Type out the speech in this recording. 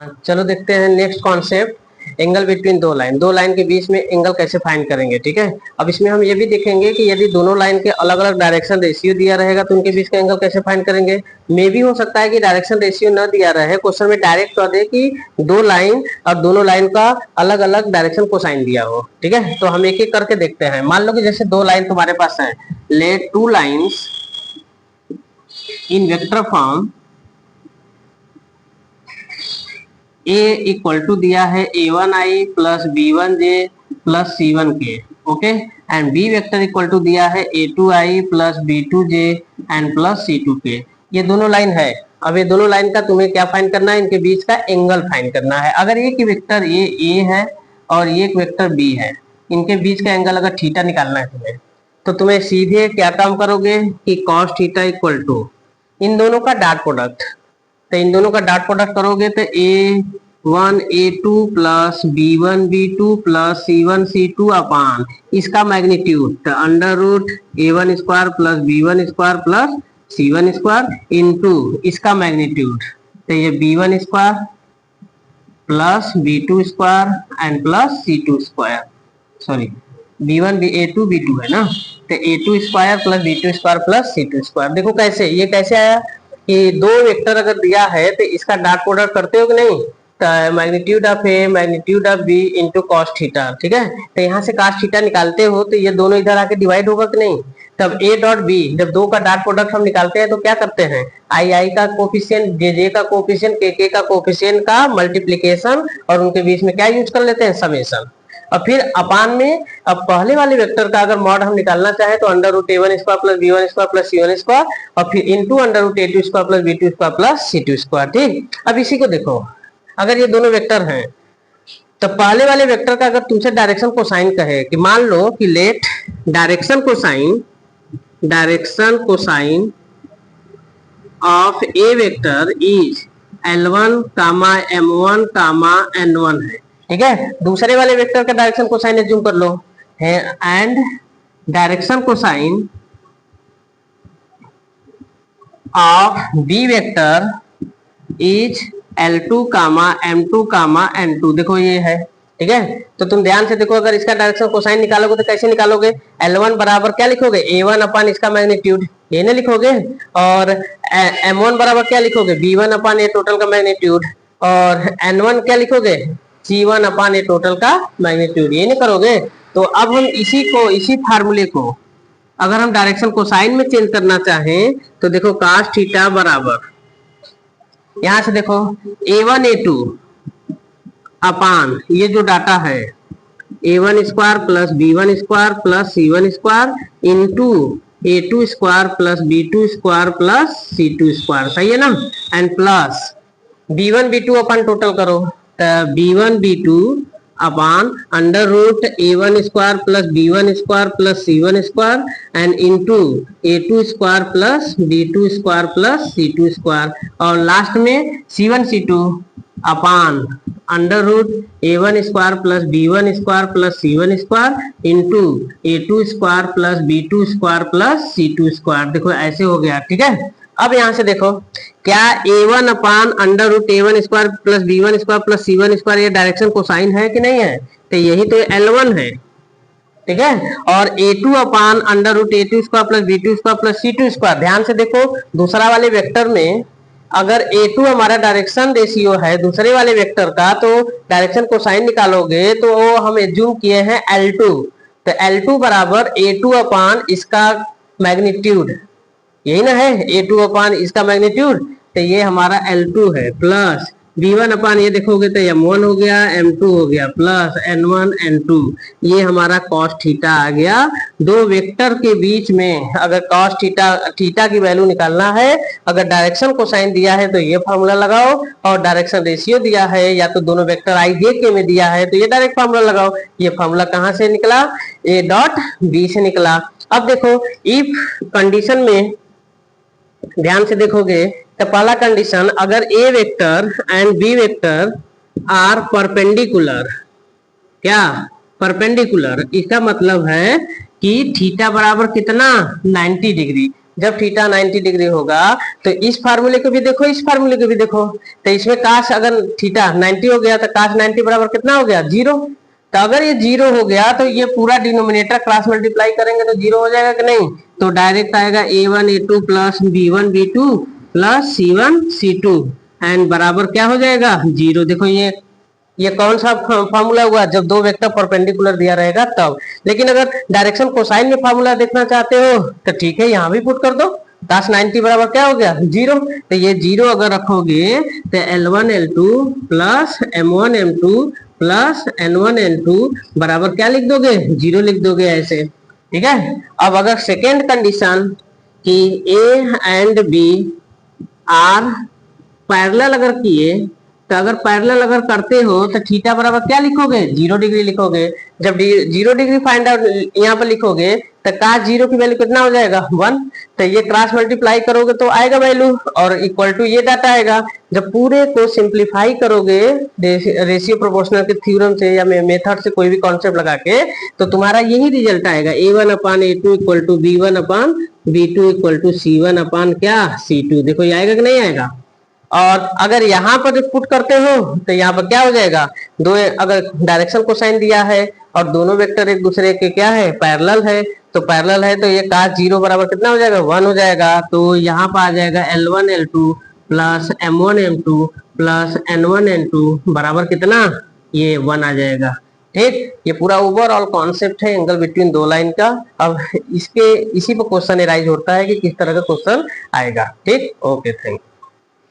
चलो देखते हैं नेक्स्ट कॉन्सेप्ट, एंगल बिटवीन दो लाइन के बीच में एंगल कैसे फाइंड करेंगे। ठीक है, अब इसमें हम ये भी देखेंगे कि यदि दोनों लाइन के अलग अलग डायरेक्शन रेशियो दिया रहेगा तो उनके बीच का एंगल कैसे फाइंड करेंगे। मे भी हो सकता है कि डायरेक्शन रेशियो न दिया रहे, क्वेश्चन में डायरेक्ट कह दे कि दो लाइन और दोनों लाइन का अलग अलग डायरेक्शन कोसाइन दिया हो। ठीक है, तो हम एक एक करके देखते हैं। मान लो कि जैसे दो लाइन तुम्हारे पास है, let two lines in vector form A equal to दिया है a1i plus b1j plus c1k, okay, and B vector equal to दिया है a2i plus b2j and plus c2k। ये दोनों लाइन है। अब ये दोनों लाइन का तुम्हें क्या फाइंड करना है, इनके बीच का एंगल फाइंड करना है। अगर एक वेक्टर ये a है और ये एक वेक्टर b है, इनके बीच का एंगल अगर थीटा निकालना है तुम्हें, तो तुम्हें सीधे क्या काम करोगे कि कॉस थीटा इक्वल टू इन दोनों का डॉट प्रोडक्ट, तो इन दोनों का डॉट प्रोडक्ट करोगे तो a1 a2 plus b1 b2 plus c1 c2 अपान इसका मैग्नीट्यूड, तो under root a1 square plus b1 square plus c1 square into इसका मैग्नीट्यूड, तो ये b1 square plus b2 square and plus c2 square, sorry b1 a2 b2 है ना, तो a2 square plus b2 square plus c2 square. देखो कैसे, ये कैसे आया कि दो वेक्टर अगर दिया है तो इसका डॉट प्रोडक्ट करते हो कि नहीं, तो magnitude of A magnitude of B into cos theta. ठीक है, तो यहाँ से कॉस थीटा निकालते हो तो ये दोनों इधर आके डिवाइड होगा कि नहीं। तब ए डॉट बी, जब दो का डॉट प्रोडक्ट हम निकालते हैं तो क्या करते हैं, आई आई का कोफिशिएंट, जे जे का कोफिशिएंट, के का कोफिशिएंट का मल्टीप्लीकेशन और उनके बीच में क्या यूज कर लेते हैं, समेशन। और फिर अपान में अब पहले वाले वेक्टर का अगर मॉड हम निकालना चाहे तो under root A one square plus B one square plus C one square और फिर into under root A two square plus B two square plus C two square. ठीक, अब इसी को देखो, अगर ये दोनों वेक्टर हैं तो पहले वाले वेक्टर का अगर तुमसे डायरेक्शन कोसाइन कहे कि मान लो कि let direction cosine of A vector is L1, M1, N1 है। ठीक है, दूसरे वाले वेक्टर का डायरेक्शन कोसाइन एज्यूम कर लो है, and direction cosine of B vector is L2, M2, N2। देखो ये है। ठीक है, तो तुम ध्यान से देखो, अगर इसका डायरेक्शन कोसाइन निकालोगे तो कैसे निकालोगे, L1 बराबर क्या लिखोगे, A1 अपान इसका मैग्नीट्यूड, ये ना लिखोगे, और M1 बराबर क्या लिखोगे, B1 अपान ए टोटल का मैग्नीट्यूड, और N1 क्या लिखोगे, C1 अपान ए टोटल का मैग्नीट्यूड, ये नहीं करोगे। तो अब हम इसी फार्मूले को अगर हम डायरेक्शन कोसाइन में चेंज करना चाहें तो देखो cos थीटा बराबर, यहां से देखो a1 a2 अपान ये जो डाटा है a1 square plus b1 square plus c1 square into a2 square plus b2 square plus c2 square, सही है ना, and plus b1 b2 upon total करो, तो b1 b2 upon under root a1 square plus b1 square plus c1 square and into a2 square plus b2 square plus c2 square, और last में c1 c2 upon under root a1 square plus b1 square plus c1 square into a2 square plus b2 square plus c2 square. देखो ऐसे हो गया। ठीक है, अब यहां से देखो क्या a1 upon under root a1 square plus b1 square plus c1 square ये डायरेक्शन कोसाइन है कि नहीं है, तो यही तो L1 है। ठीक है, और a2 upon under root a2 square plus b2 square plus c2 square, ध्यान से देखो दूसरा वाले वेक्टर में अगर a2 हमारा डायरेक्शन रेशियो है दूसरे वाले वेक्टर का, तो डायरेक्शन कोसाइन निकालोगे तो हम एज्यूम किए हैं L2, तो L2 बराबर a2 अपान इसका मैग्नीट्यूड, यही ना है, a2 अपान इसका मैग्नीट्यूड, तो ये हमारा L2 है, प्लस v1 अपान ये देखोगे तो m1 हो गया, m2 हो गया, प्लस n1 n2, ये हमारा cos थीटा आ गया। दो वेक्टर के बीच में अगर cos थीटा की वैल्यू निकालना है, अगर डायरेक्शन कोसाइन दिया है तो ये फार्मूला लगाओ, और डायरेक्शन रेशियो दिया है या तो दोनों वेक्टर आई जे के में दिया है तो ये डायरेक्ट फार्मूला लगाओ। ये फार्मूला कहाँ से निकला, a डॉट b से निकला। अब देखो इफ कंडीशन में ध्यान से देखोगे तो पहला कंडीशन, अगर A vector and B vector are perpendicular, क्या परपेंडिकुलर, इसका मतलब है कि थीटा बराबर कितना 90 डिग्री, जब थीटा 90 डिग्री होगा तो इस फार्मूले को भी देखो, इस फार्मूले को भी देखो। तो इसमें काश अगर थीटा 90 हो गया तो काश 90 बराबर कितना हो गया, 0। तो अगर ये 0 हो गया तो ये पूरा डिनोमिनेटर क्रॉस मल्टीप्लाई करेंगे तो 0 हो जाएगा कि नहीं। तो डायरेक्ट आएगा a1 a2 plus b1 b2 plus c1 c2 and बराबर क्या हो जाएगा, 0। देखो ये कौन सा फॉर्मूला हुआ, जब दो वेक्टर परपेंडिकुलर दिया रहेगा तब। लेकिन अगर डायरेक्शन कोसाइन में फॉर्मूला देखना चाहते हो तो ठीक है, यहाँ भी पुट कर दो। cos 90 बराबर क्या हो गया, 0। तो ये 0 अगर रखोगे तो L1 L2 plus M1 M2 plus N1 N2 बराबर क्या लिख दोगे, 0 लिख दोगे ऐसे। ठीक है। अब अगर सेकेंड कंडीशन कि A and B are parallel अगर किए, तो अगर पैरेलल अगर करते हो तो थीटा बराबर क्या लिखोगे, 0 डिग्री लिखोगे। जब 0 डिग्री फाइंड आउट यहाँ पर लिखोगे तो cos 0 की वैल्यू कितना हो जाएगा, 1। तो ये क्रॉस मल्टीप्लाई करोगे तो आएगा वैल्यू और इक्वल टू ये डाटा आएगा। जब पूरे को सिंप्लीफाई करोगे रेशियो प्रोपोर्शनल के थ्योरम से या मेथड से कोई भी कॉन्सेप्ट लगा के, तो तुम्हारा यही रिजल्ट आएगा, a1 upon a2 equal to b1 upon b2 equal to c1 upon क्या, c2। देखो ये आएगा कि नहीं आएगा। और अगर यहाँ पर पुट करते हो तो यहाँ पर क्या हो जाएगा, दो अगर डायरेक्शन को साइन दिया है और दोनों वेक्टर एक दूसरे के क्या है, पैरेलल है, तो पैरेलल है तो ये cos 0 बराबर कितना हो जाएगा, 1 हो जाएगा। तो यहाँ पर आ जाएगा L1 L2 plus M1 M2 plus N1 N2 बराबर कितना, ये 1 आ जाएगा। ठीक, ये पूरा ओवरऑल कॉन्सेप्ट है एंगल बिटवीन दो लाइन का। अब इसी पर क्वेश्चन एराइज होता है कि किस तरह का क्वेश्चन आएगा। ठीक, ओके, थैंक यू।